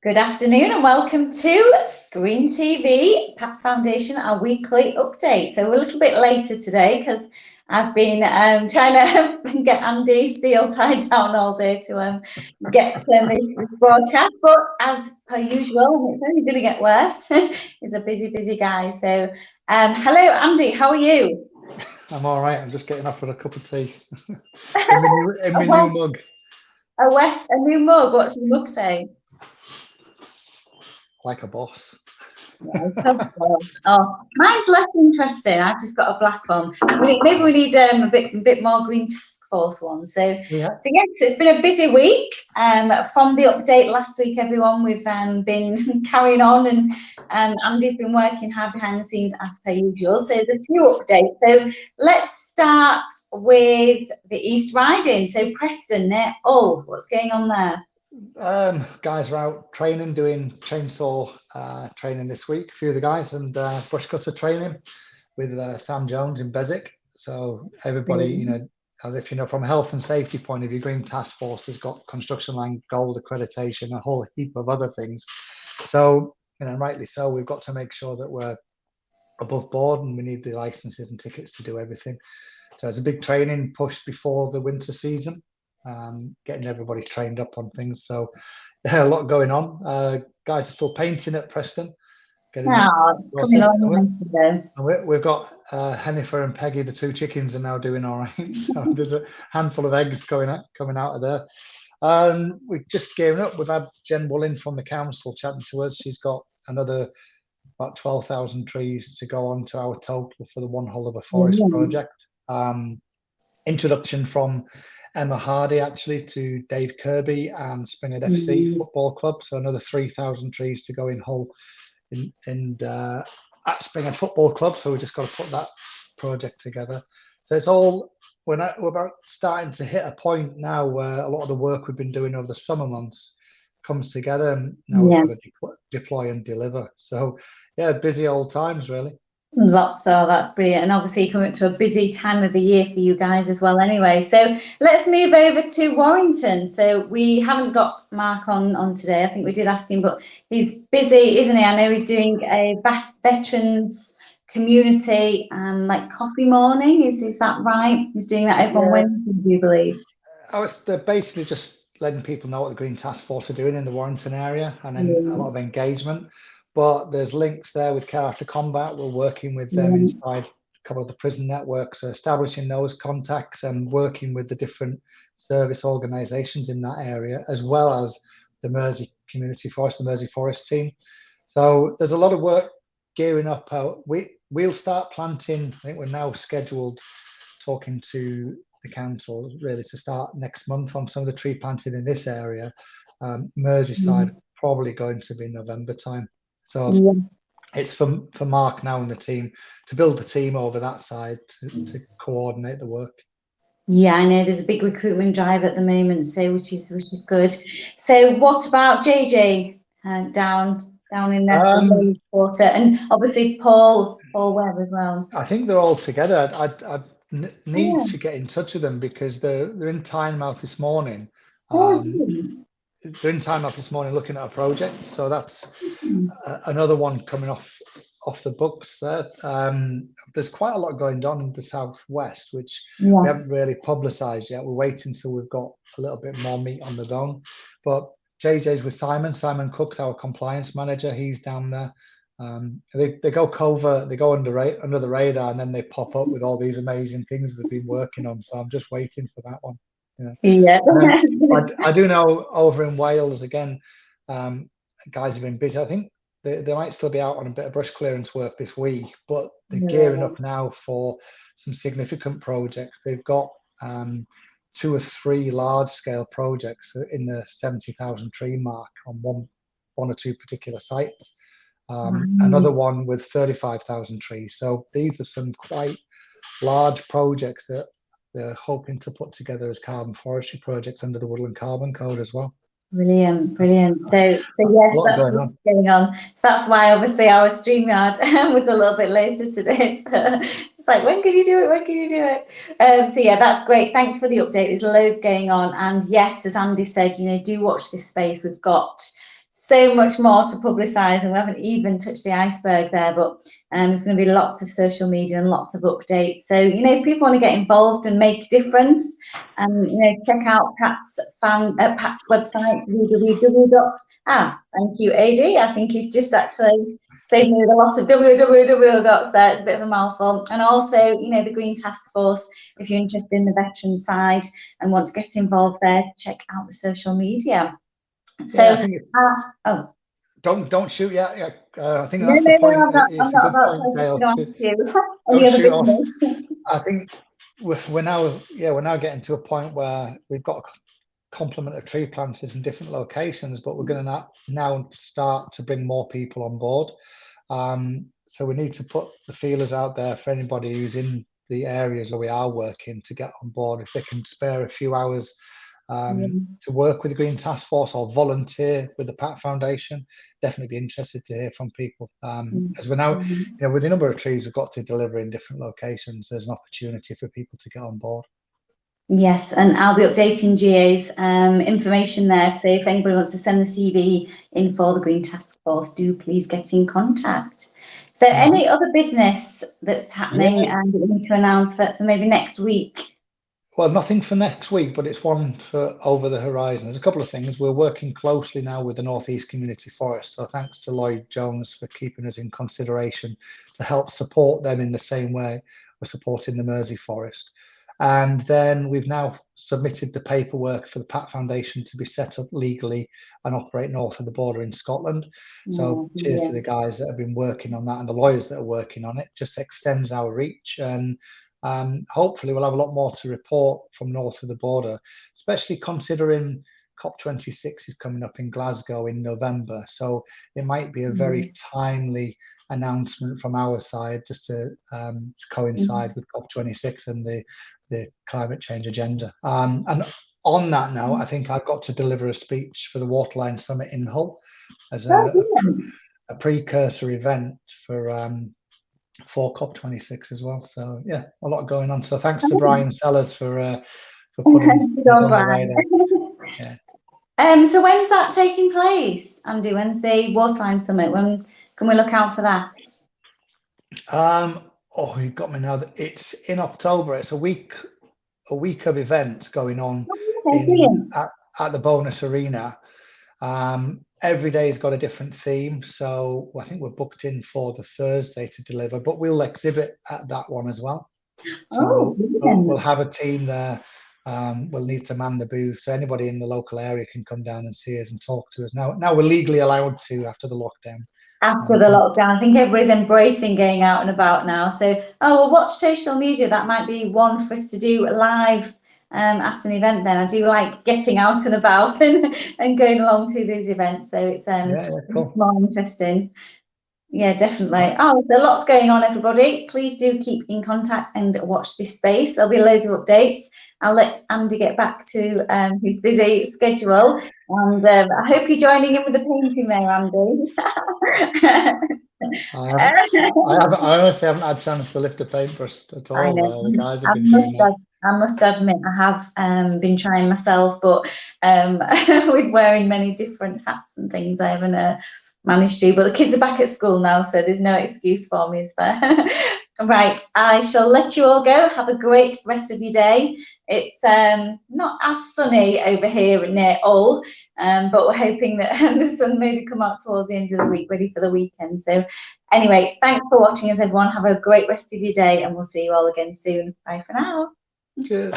Good afternoon and welcome to Green TV, PATT Foundation, our weekly update. So we're a little bit later today because I've been trying to get Andy Steele tied down all day to get this broadcast. But as per usual, it's only going to get worse. He's a busy, busy guy. So hello, Andy. How are you? I'm all right. I'm just getting off with a cup of tea in my new mug. A new mug. What's your mug say? Like a boss. Oh, mine's less interesting. I've just got a black one. Maybe we need a bit more green task force one. So Yeah. yes, it's been a busy week. From the update last week, everyone, we've been carrying on, and Andy's been working hard behind the scenes as per usual. So there's a few updates. So let's start with the East Riding. So Preston, near Hull, what's going on there? Guys are out training, doing chainsaw training this week. A few of the guys and brush cutter training with Sam Jones in Beswick. So everybody, if you know from a health and safety point of view, Green Task Force has got construction line gold accreditation, a whole heap of other things. So rightly so, we've got to make sure that we're above board, and we need the licenses and tickets to do everything. So it's a big training push before the winter season. Getting everybody trained up on things. So yeah, a lot going on. Guys are still painting at Preston. We've got Hennifer and Peggy, the two chickens, are now doing all right. So there's a handful of eggs coming out of there. We're just gearing up. We've had Jen Woollin from the council chatting to us. She's got another about 12,000 trees to go on to our total for the One Hull of a Forest project. Introduction from Emma Hardy actually to Dave Kirby and Springhead FC Football Club. So another 3,000 trees to go in Hull at Springhead Football Club. So we just got to put that project together. So it's all, we're about starting to hit a point now where a lot of the work we've been doing over the summer months comes together, and now we've got to deploy and deliver. So yeah, busy old times really. Lots, so that's brilliant, and obviously coming to a busy time of the year for you guys as well anyway. So let's move over to Warrington. So we haven't got Mark on today. I think we did ask him, but he's busy, isn't he? I know he's doing a veterans community like coffee morning. Is that right? He's doing that every Wednesday, do you believe? They're basically just letting people know what the Green Task Force are doing in the Warrington area, and then a lot of engagement. But there's links there with Care After Combat. We're working with them inside a couple of the prison networks, so establishing those contacts and working with the different service organisations in that area, as well as the Mersey Community Forest, the Mersey Forest team. So there's a lot of work gearing up. We'll start planting. I think we're now scheduled, talking to the council, really to start next month on some of the tree planting in this area. Merseyside probably going to be November time. So it's for Mark now and the team to build the team over that side to coordinate the work. Yeah, I know there's a big recruitment drive at the moment, so which is good. So what about JJ down in the quarter, and obviously Paul Webb as well? I think they're all together. I need to get in touch with them because they're in Tynemouth this morning. They're in Tynemouth this morning looking at a project, so that's another one coming off the books there. There's quite a lot going on in the southwest, which we haven't really publicised yet. We're waiting till we've got a little bit more meat on the bone. But JJ's with Simon Cook's our compliance manager. He's down there. They go covert, they go under the radar, and then they pop up with all these amazing things they've been working on. So I'm just waiting for that one. I do know over in Wales again, guys have been busy. I think they might still be out on a bit of brush clearance work this week, but they're gearing up now for some significant projects. They've got 2 or 3 large-scale projects in the 70,000 tree mark on one or 2 particular sites. Another one with 35,000 trees. So these are some quite large projects that they're hoping to put together as carbon forestry projects under the Woodland Carbon Code as well. Brilliant. So yes, that's what's going on. So that's why obviously our StreamYard was a little bit later today. So it's like, when can you do it? So yeah, that's great. Thanks for the update. There's loads going on, and yes, as Andy said, do watch this space. We've got so much more to publicise, and we haven't even touched the iceberg there, but there's going to be lots of social media and lots of updates. So, you know, if people want to get involved and make a difference, you know, check out PATT's website, thank you, AD. I think he's just actually saved me with a lot of www dots there. It's a bit of a mouthful. And also, you know, the Green Task Force, if you're interested in the veteran side and want to get involved there, check out the social media. So, yeah, I think don't shoot yet. I think that's the point. It's a good point, Gail. Don't shoot off. I think we're now getting to a point where we've got a complement of tree planters in different locations, but we're going to now start to bring more people on board. So we need to put the feelers out there for anybody who's in the areas where we are working to get on board. If they can spare a few hours to work with the Green Task Force or volunteer with the PATT Foundation, definitely be interested to hear from people. As we're now, you know, with the number of trees we've got to deliver in different locations, there's an opportunity for people to get on board. Yes, and I'll be updating GA's information there. So if anybody wants to send the CV in for the Green Task Force, do please get in contact. So any other business that's happening and we need to announce for maybe next week? Well, nothing for next week, but it's one for over the horizon. There's a couple of things. We're working closely now with the North East Community Forest. So thanks to Lloyd Jones for keeping us in consideration to help support them in the same way we're supporting the Mersey Forest. And then we've now submitted the paperwork for the PATT Foundation to be set up legally and operate north of the border in Scotland. So cheers to the guys that have been working on that and the lawyers that are working on it. Just extends our reach, and hopefully we'll have a lot more to report from north of the border, especially considering COP26 is coming up in Glasgow in November. So it might be a very timely announcement from our side, just to coincide with COP26 and the climate change agenda. And on that note, I think I've got to deliver a speech for the Waterline Summit in Hull as a precursor event for COP26 as well. So yeah, a lot going on. So thanks to Brian Sellers for putting us on the radar. Yeah. So when's that taking place, Andy? When's the Waterline Summit? When can we look out for that? Oh, you've got me now. It's in October. It's a week of events going on at the Bonus Arena. Every day's got a different theme. So I think we're booked in for the Thursday to deliver, but we'll exhibit at that one as well. So we'll have a team there. We'll need to man the booth, so anybody in the local area can come down and see us and talk to us. Now we're legally allowed to after the lockdown. After the lockdown, I think everybody's embracing going out and about now. So, well, watch social media. That might be one for us to do live at an event. Then I do like getting out and about and going along to these events. So it's cool. more interesting. Yeah, definitely. Oh, there's lots going on, everybody. Please do keep in contact and watch this space. There'll be loads of updates. I'll let Andy get back to his busy schedule. And I hope you're joining in with the painting there, Andy. I honestly haven't had a chance to lift a paintbrush at all. The guys have been doing that. I must admit, I have been trying myself, but with wearing many different hats and things, I haven't managed to. But the kids are back at school now, so there's no excuse for me, is there? Right, I shall let you all go. Have a great rest of your day. It's not as sunny over here near Hull, but we're hoping that the sun maybe come out towards the end of the week, ready for the weekend. So anyway, thanks for watching us, everyone. Have a great rest of your day, and we'll see you all again soon. Bye for now. Cheers.